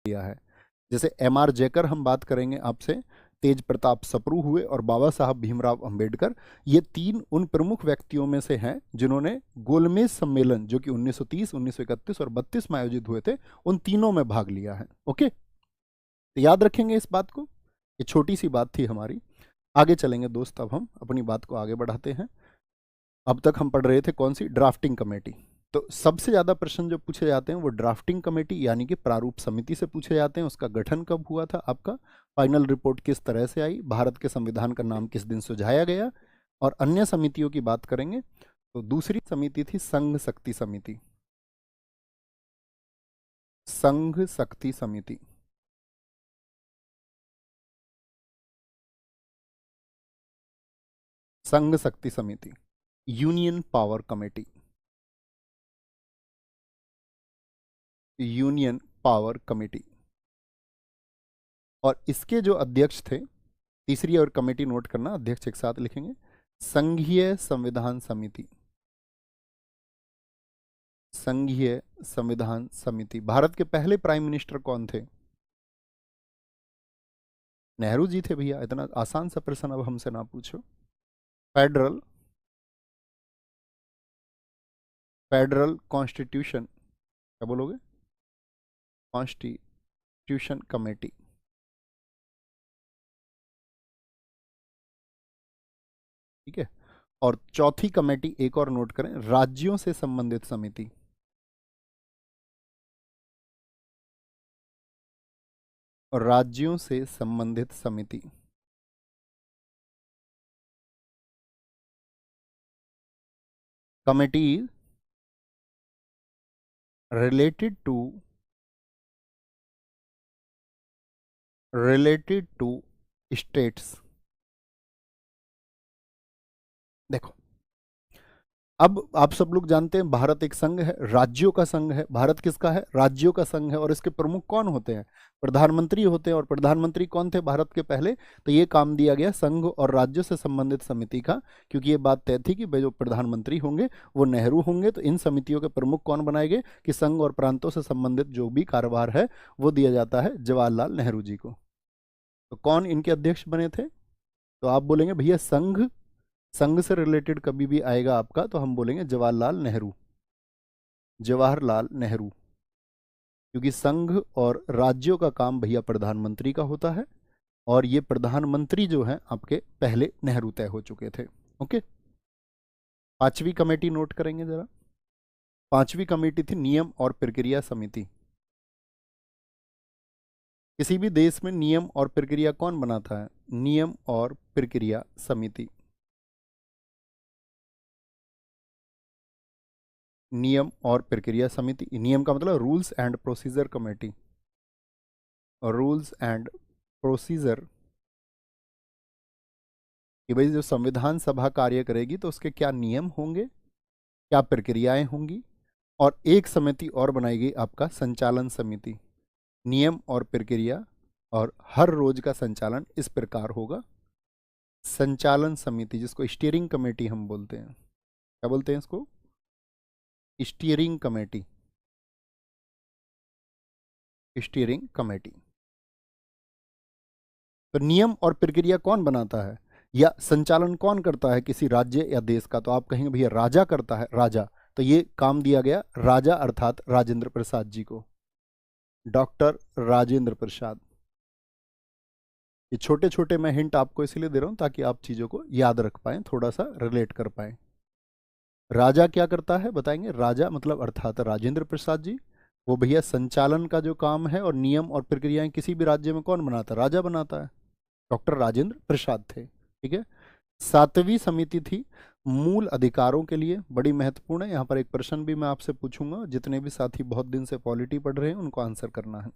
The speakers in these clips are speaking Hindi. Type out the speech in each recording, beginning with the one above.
लिया है। जैसे एम.आर. जयकर हम बात करेंगे आपसे, तेज प्रताप सप्रू हुए और बाबा साहब भीमराव अंबेडकर, ये तीन उन प्रमुख व्यक्तियों में से हैं जिन्होंने गोलमेज सम्मेलन जो कि 1930, 1931 और 32 में आयोजित हुए थे, उन तीनों में भाग लिया है। ओके, तो याद रखेंगे इस बात को। ये छोटी सी बात थी हमारी। आगे चलेंगे दोस्त, अब हम अपनी बात को आगे बढ़ाते हैं। अब तक हम पढ़ रहे थे कौन सी, ड्राफ्टिंग कमेटी। तो सबसे ज़्यादा प्रश्न जो पूछे जाते हैं वो ड्राफ्टिंग कमेटी यानी कि प्रारूप समिति से पूछे जाते हैं। उसका गठन कब हुआ था आपका, फाइनल रिपोर्ट किस तरह से आई, भारत के संविधान का नाम किस दिन सुझाया गया, और अन्य समितियों की बात करेंगे। तो दूसरी समिति थी संघ शक्ति समिति। संघ शक्ति समिति, संघ शक्ति समिति, union power committee, union power committee. और इसके जो अध्यक्ष थे, तीसरी और कमेटी नोट करना, अध्यक्ष एक साथ लिखेंगे, संघीय संविधान समिति, संघीय संविधान समिति। भारत के पहले प्राइम मिनिस्टर कौन थे? नेहरू जी थे भैया। इतना आसान सा प्रश्न अब हमसे ना पूछो। फेडरल, फेडरल कॉन्स्टिट्यूशन, क्या बोलोगे, कॉन्स्टिट्यूशन कमेटी। ठीक है। और चौथी कमेटी एक और नोट करें, राज्यों से संबंधित समिति, और राज्यों से संबंधित समिति। Committee related to states। देखो, अब आप सब लोग जानते हैं भारत एक संघ है, राज्यों का संघ है। भारत किसका है? राज्यों का संघ है। और इसके प्रमुख कौन होते हैं? प्रधानमंत्री होते हैं। और प्रधानमंत्री कौन थे भारत के पहले? तो ये काम दिया गया संघ और राज्यों से संबंधित समिति का, क्योंकि ये बात तय थी कि भाई जो प्रधानमंत्री होंगे वो नेहरू होंगे। तो इन समितियों के प्रमुख कौन बनाए गए कि संघ और प्रांतों से संबंधित जो भी कारोबार है वो दिया जाता है जवाहरलाल नेहरू जी को। तो कौन इनके अध्यक्ष बने थे? तो आप बोलेंगे भैया संघ, संघ से रिलेटेड कभी भी आएगा आपका तो हम बोलेंगे जवाहरलाल नेहरू, जवाहरलाल नेहरू। क्योंकि संघ और राज्यों का काम भैया प्रधानमंत्री का होता है, और ये प्रधानमंत्री जो हैं आपके पहले नेहरू तय हो चुके थे। ओके, पांचवी कमेटी नोट करेंगे जरा। पांचवी कमेटी थी नियम और प्रक्रिया समिति। किसी भी देश में नियम और प्रक्रिया कौन बनाता है? नियम और प्रक्रिया समिति, नियम और प्रक्रिया समिति। नियम का मतलब rules and procedure committee, rules and procedure, कि भाई जो संविधान सभा कार्य करेगी तो उसके क्या नियम होंगे, क्या प्रक्रियाएं होंगी। और एक समिति और बनाई गई आपका संचालन समिति, नियम और प्रक्रिया, और हर रोज का संचालन इस प्रकार होगा। संचालन समिति, जिसको स्टीयरिंग कमेटी हम बोलते हैं। क्या बोलते हैं इसको? Steering committee, steering committee. तो नियम और प्रक्रिया कौन बनाता है या संचालन कौन करता है किसी राज्य या देश का? तो आप कहेंगे भैया राजा करता है, राजा। तो ये काम दिया गया राजा अर्थात राजेंद्र प्रसाद जी को, डॉक्टर राजेंद्र प्रसाद। ये छोटे छोटे मैं हिंट आपको इसलिए दे रहा हूं ताकि आप चीजों को याद रख पाएं, थोड़ा सा रिलेट कर पाएं। राजा क्या करता है बताएंगे? राजा मतलब अर्थात राजेंद्र प्रसाद जी, वो भैया संचालन का जो काम है और नियम और प्रक्रियाएं किसी भी राज्य में कौन बनाता है? राजा बनाता है। डॉक्टर राजेंद्र प्रसाद थे। ठीक है। सातवीं समिति थी मूल अधिकारों के लिए, बड़ी महत्वपूर्ण है। यहाँ पर एक प्रश्न भी मैं आपसे पूछूंगा, जितने भी साथी बहुत दिन से पॉलिटी पढ़ रहे हैं उनको आंसर करना है।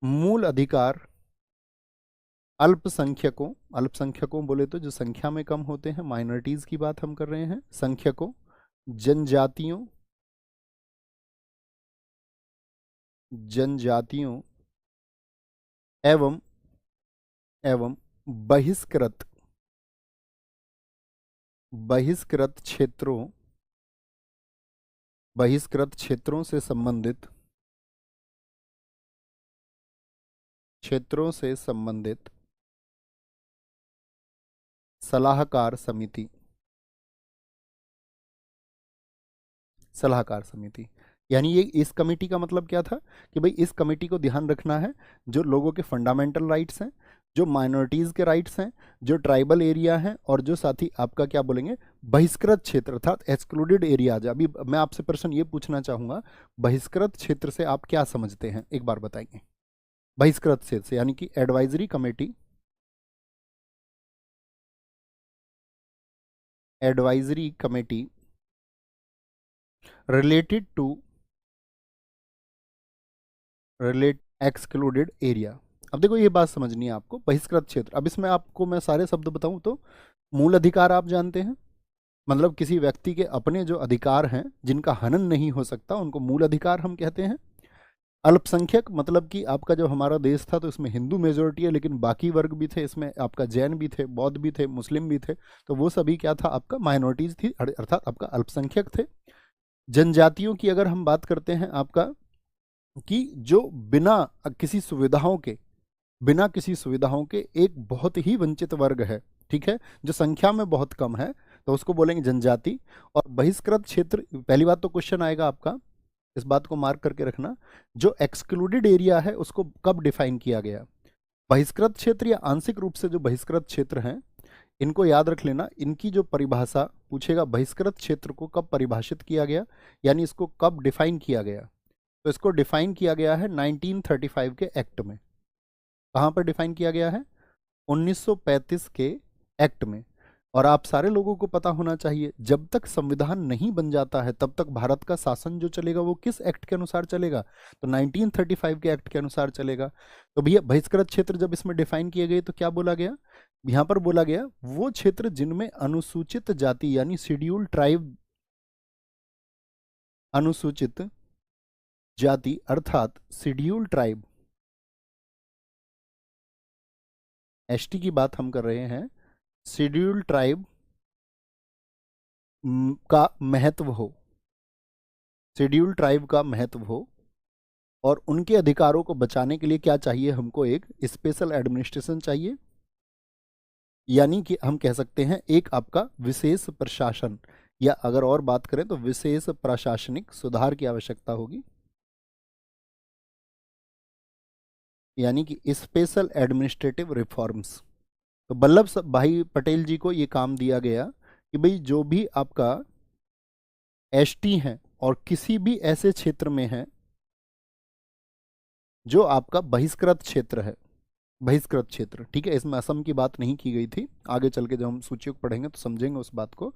मूल अधिकार अल्पसंख्यकों, अल्पसंख्यकों बोले तो जो संख्या में कम होते हैं, माइनॉरिटीज की बात हम कर रहे हैं, संख्यकों, जनजातियों, जनजातियों एवं एवं बहिष्कृत, बहिष्कृत क्षेत्रों, बहिष्कृत क्षेत्रों से संबंधित क्षेत्रों से संबंधित सलाहकार समिति। सलाहकार समिति यानी ये इस कमेटी का मतलब क्या था कि भाई इस कमेटी को ध्यान रखना है जो लोगों के फंडामेंटल राइट्स हैं, जो माइनॉरिटीज के राइट्स हैं, जो ट्राइबल एरिया हैं, और जो साथ ही आपका क्या बोलेंगे बहिष्कृत क्षेत्र अर्थात एक्सक्लूडेड एरियाज। अभी मैं आपसे प्रश्न ये पूछना चाहूंगा, बहिष्कृत क्षेत्र से आप क्या समझते हैं, एक बार बताइए। बहिष्कृत क्षेत्र से यानी कि advisory committee, advisory committee related to excluded area. अब देखो ये बात समझनी है आपको, बहिष्कृत क्षेत्र। अब इसमें आपको मैं सारे शब्द बताऊं तो मूल अधिकार आप जानते हैं, मतलब किसी व्यक्ति के अपने जो अधिकार हैं जिनका हनन नहीं हो सकता उनको मूल अधिकार हम कहते हैं। अल्पसंख्यक मतलब कि आपका जो हमारा देश था तो इसमें हिंदू मेजोरिटी है लेकिन बाकी वर्ग भी थे, इसमें आपका जैन भी थे, बौद्ध भी थे, मुस्लिम भी थे, तो वो सभी क्या था आपका माइनॉरिटीज थी अर्थात आपका अल्पसंख्यक थे। जनजातियों की अगर हम बात करते हैं आपका कि जो बिना किसी सुविधाओं के एक बहुत ही वंचित वर्ग है, ठीक है, जो संख्या में बहुत कम है, तो उसको बोलेंगे जनजाति। और बहिष्कृत क्षेत्र, पहली बात तो क्वेश्चन आएगा आपका, इस बात को मार्क करके रखना, जो एक्सक्लूडेड एरिया है उसको कब डिफाइन किया गया। बहिष्कृत क्षेत्र या आंशिक रूप से जो बहिष्कृत क्षेत्र हैं इनको याद रख लेना, इनकी जो परिभाषा पूछेगा बहिष्कृत क्षेत्र को कब परिभाषित किया गया यानी इसको कब डिफाइन किया गया, तो इसको डिफाइन किया गया है 1935 के एक्ट में। कहाँ पर डिफाइन किया गया है, 1935 के एक्ट में। और आप सारे लोगों को पता होना चाहिए जब तक संविधान नहीं बन जाता है तब तक भारत का शासन जो चलेगा वो किस एक्ट के अनुसार चलेगा, तो 1935 के एक्ट के अनुसार चलेगा। तो भैया बहिष्कृत क्षेत्र जब इसमें डिफाइन किए गए तो क्या बोला गया, यहाँ पर बोला गया वो क्षेत्र जिनमें अनुसूचित जाति यानी शेड्यूल्ड ट्राइब, अनुसूचित जाति अर्थात शेड्यूल्ड ट्राइब, एसटी की बात हम कर रहे हैं, शेड्यूल्ड ट्राइब का महत्व हो, शेड्यूल्ड ट्राइब का महत्व हो, और उनके अधिकारों को बचाने के लिए क्या चाहिए हमको, एक स्पेशल एडमिनिस्ट्रेशन चाहिए, यानी कि हम कह सकते हैं एक आपका विशेष प्रशासन, या अगर और बात करें तो विशेष प्रशासनिक सुधार की आवश्यकता होगी, यानी कि स्पेशल एडमिनिस्ट्रेटिव रिफॉर्म्स। तो वल्लभ भाई पटेल जी को ये काम दिया गया कि भाई जो भी आपका एसटी हैं और किसी भी ऐसे क्षेत्र में है जो आपका बहिष्कृत क्षेत्र है, बहिष्कृत क्षेत्र, ठीक है, इसमें असम की बात नहीं की गई थी, आगे चल के जब हम सूचियों को पढ़ेंगे तो समझेंगे उस बात को।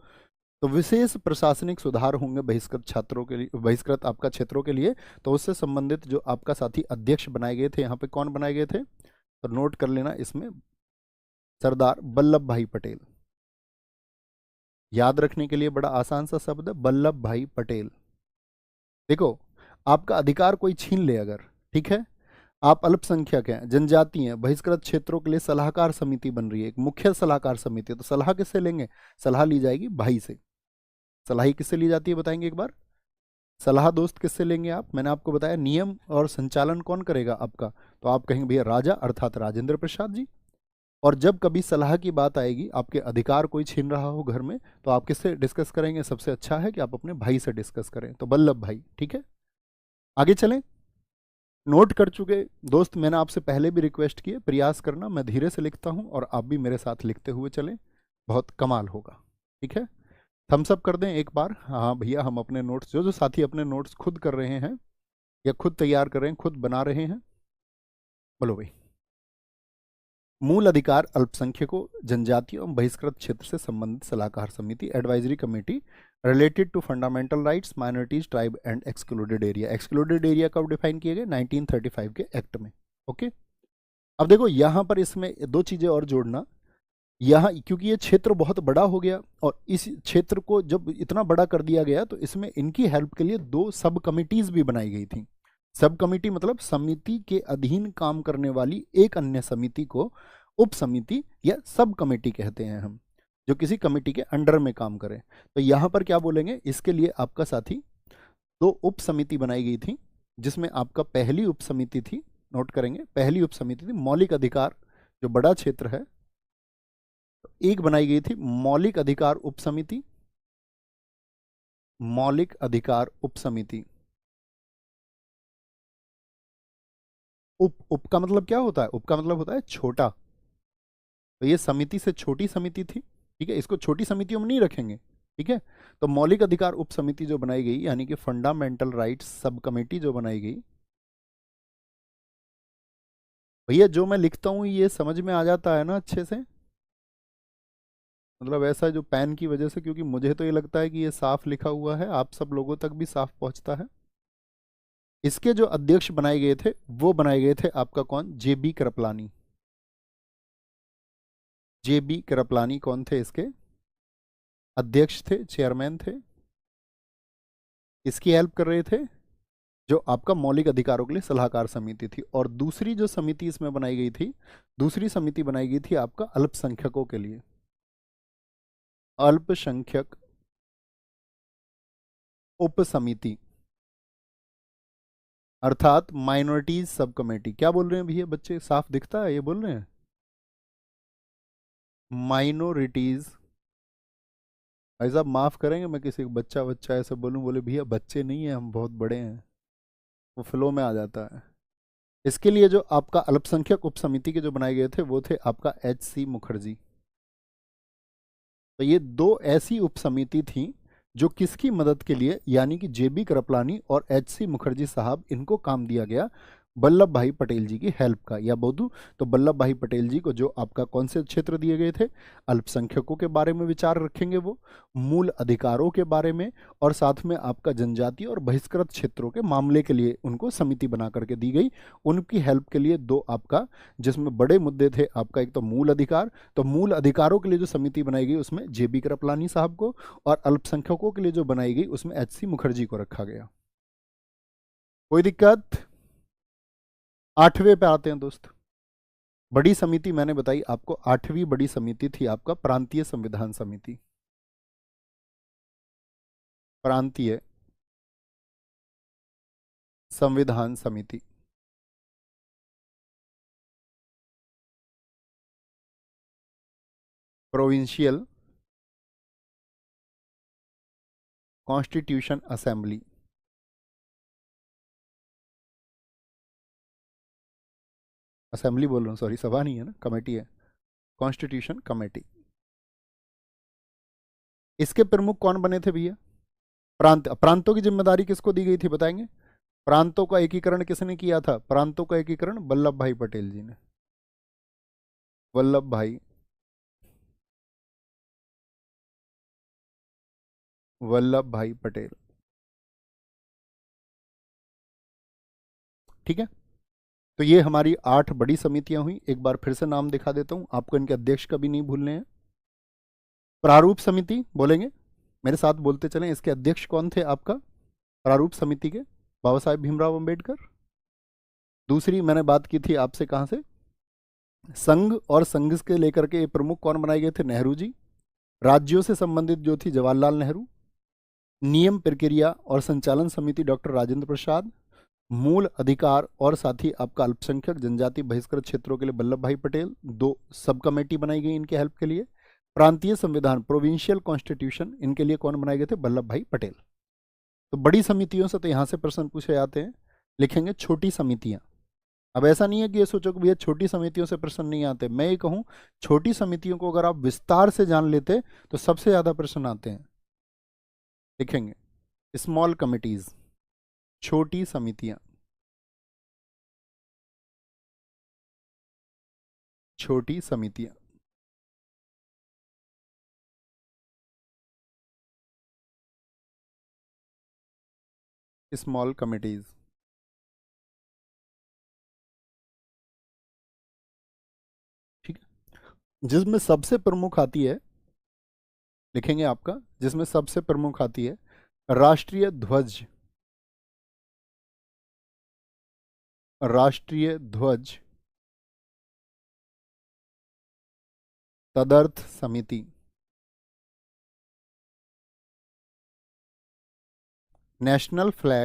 तो विशेष प्रशासनिक सुधार होंगे बहिष्कृत छात्रों के लिए, बहिष्कृत आपका क्षेत्रों के लिए, तो उससे संबंधित जो आपका साथी अध्यक्ष बनाए गए थे, यहाँ पे कौन बनाए गए थे, तो नोट कर लेना इसमें सरदार वल्लभ भाई पटेल। याद रखने के लिए बड़ा आसान सा शब्द है वल्लभ भाई पटेल। देखो आपका अधिकार कोई छीन ले अगर, ठीक है, आप अल्पसंख्यक हैं, जनजाति हैं, बहिष्कृत क्षेत्रों के लिए सलाहकार समिति बन रही है, एक मुख्य सलाहकार समिति, तो सलाह किससे लेंगे, सलाह ली जाएगी भाई से। सलाह ही किससे ली जाती है बताएंगे एक बार, सलाह दोस्त किससे लेंगे आप, मैंने आपको बताया नियम और संचालन कौन करेगा आपका, तो आप कहेंगे भैया राजा अर्थात राजेंद्र प्रसाद जी। और जब कभी सलाह की बात आएगी, आपके अधिकार कोई छीन रहा हो घर में, तो आप किससे डिस्कस करेंगे, सबसे अच्छा है कि आप अपने भाई से डिस्कस करें, तो वल्लभ भाई, ठीक है। आगे चलें, नोट कर चुके दोस्त, मैंने आपसे पहले भी रिक्वेस्ट किए प्रयास करना, मैं धीरे से लिखता हूं और आप भी मेरे साथ लिखते हुए चलें, बहुत कमाल होगा, ठीक है। थम्स अप कर दें एक बार, हाँ भैया हम अपने नोट्स, जो जो साथी अपने नोट्स खुद कर रहे हैं या खुद तैयार कर रहे हैं, खुद बना रहे हैं, बोलो भाई। मूल अधिकार अल्पसंख्यकों, जनजातियों एवं बहिष्कृत क्षेत्र से संबंधित सलाहकार समिति, advisory committee related to fundamental rights, minorities, tribe and excluded area. Excluded area कब डिफाइन किए गए, 1935 के एक्ट में, ओके। अब देखो यहां पर इसमें दो चीजें और जोड़ना, यहाँ क्योंकि ये क्षेत्र बहुत बड़ा हो गया और इस क्षेत्र को जब इतना बड़ा कर दिया गया तो इसमें इनकी हेल्प के लिए दो सब कमिटीज भी बनाई गई थी। सब कमिटी मतलब समिति के अधीन काम करने वाली एक अन्य समिति को उप समिति या सब कमेटी कहते हैं हम, जो किसी कमेटी के अंडर में काम करें। तो यहाँ पर क्या बोलेंगे, इसके लिए आपका साथी दो उप समिति बनाई गई थी, जिसमें आपका पहली उप समिति थी नोट करेंगे, पहली उप समिति थी मौलिक अधिकार, जो बड़ा क्षेत्र है, एक बनाई गई थी मौलिक अधिकार उप समिति, मौलिक अधिकार उप समिति। उप का मतलब क्या होता है? उप का मतलब होता है छोटा, तो ये समिति से छोटी समिति थी, ठीक है, इसको छोटी समितियों में नहीं रखेंगे, ठीक है। तो मौलिक अधिकार उप समिति जो बनाई गई, यानी कि फंडामेंटल राइट्स सब कमेटी जो बनाई गई, भैया जो मैं लिखता हूँ ये समझ में आ जाता है ना अच्छे से? मतलब ऐसा जो पेन की वजह से, क्योंकि मुझे तो ये लगता है कि ये साफ लिखा हुआ है, आप सब लोगों तक भी साफ पहुंचता है। इसके जो अध्यक्ष बनाए गए थे वो बनाए गए थे आपका कौन? जेबी कृपलानी। जेबी कृपलानी कौन थे इसके अध्यक्ष थे, चेयरमैन थे। इसकी हेल्प कर रहे थे जो आपका मौलिक अधिकारों के लिए सलाहकार समिति थी। और दूसरी जो समिति इसमें बनाई गई थी, दूसरी समिति बनाई गई थी आपका अल्पसंख्यकों के लिए, अल्पसंख्यक उप समिति, अर्थात माइनॉरिटीज सब कमेटी। क्या बोल रहे हैं भैया बच्चे, साफ दिखता है? ये बोल रहे हैं माइनॉरिटीज। भाई साहब माफ करेंगे, मैं किसी को बच्चा बच्चा ऐसे बोलूं, बोले भैया बच्चे नहीं है हम बहुत बड़े हैं, वो फ्लो में आ जाता है। इसके लिए जो आपका अल्पसंख्यक उप समिति के जो बनाए गए थे वो थे आपका H.C. मुखर्जी। तो ये दो ऐसी उप समिति थी जो किसकी मदद के लिए, यानी कि जेबी कृपलानी और H.C. मुखर्जी साहब, इनको काम दिया गया वल्लभ भाई पटेल जी की हेल्प का। या बोलूं तो वल्लभ भाई पटेल जी को जो आपका कौन से क्षेत्र दिए गए थे, अल्पसंख्यकों के बारे में विचार रखेंगे वो, मूल अधिकारों के बारे में, और साथ में आपका जनजाति और बहिष्कृत क्षेत्रों के मामले के लिए उनको समिति बना करके दी गई। उनकी हेल्प के लिए दो आपका, जिसमें बड़े मुद्दे थे आपका, एक तो मूल अधिकार, तो मूल अधिकारों के लिए जो समिति बनाई गई उसमें जेबी कृपलानी साहब को, और अल्पसंख्यकों के लिए जो बनाई गई उसमें H.C. मुखर्जी को रखा गया। कोई दिक्कत? आठवें पे आते हैं दोस्त। बड़ी समिति मैंने बताई आपको, आठवीं बड़ी समिति थी आपका प्रांतीय संविधान समिति। प्रांतीय संविधान समिति, प्रोविंशियल कॉन्स्टिट्यूशन असेंबली। असेंबली बोल रहा हूँ, सॉरी, सभा नहीं है ना, कमेटी है, कॉन्स्टिट्यूशन कमेटी। इसके प्रमुख कौन बने थे भैया? प्रांतों की जिम्मेदारी किसको दी गई थी बताएंगे? प्रांतों का एकीकरण किसने किया था? प्रांतों का एकीकरण वल्लभ भाई पटेल जी ने। वल्लभ भाई, वल्लभ भाई पटेल, ठीक है। तो ये हमारी 8 बड़ी समितियां हुई। एक बार फिर से नाम दिखा देता हूं आपको, इनके अध्यक्ष कभी नहीं भूलने हैं। प्रारूप समिति बोलेंगे, मेरे साथ बोलते चलें, इसके अध्यक्ष कौन थे आपका प्रारूप समिति के? बाबा साहेब भीमराव अंबेडकर। दूसरी मैंने बात की थी आपसे कहां से, संघ, और संघ के लेकर के प्रमुख कौन बनाए गए थे? नेहरू जी। राज्यों से संबंधित जो थी जवाहरलाल नेहरू। नियम प्रक्रिया और संचालन समिति डॉक्टर राजेंद्र प्रसाद। मूल अधिकार और साथ ही आपका अल्पसंख्यक जनजाति बहिष्कृत क्षेत्रों के लिए वल्लभ भाई पटेल। दो सब कमेटी बनाई गई इनके हेल्प के लिए। प्रांतीय संविधान प्रोविंशियल कॉन्स्टिट्यूशन, इनके लिए कौन बनाए गए थे? वल्लभ भाई पटेल। तो बड़ी समितियों से तो यहाँ से प्रश्न पूछे जाते हैं, लिखेंगे छोटी समितियां। अब ऐसा नहीं है कि ये सोचो कि भैया छोटी समितियों से प्रश्न नहीं आते, मैं ये कहूँ छोटी समितियों को अगर आप विस्तार से जान लेते तो सबसे ज्यादा प्रश्न आते हैं। लिखेंगे स्मॉल कमिटीज, छोटी समितियां, छोटी समितियां। स्मॉल कमिटीज, ठीक है। जिसमें सबसे प्रमुख आती है, लिखेंगे आपका, जिसमें सबसे प्रमुख आती है राष्ट्रीय ध्वज, राष्ट्रीय ध्वज तदर्थ समिति, नेशनल फ्लैग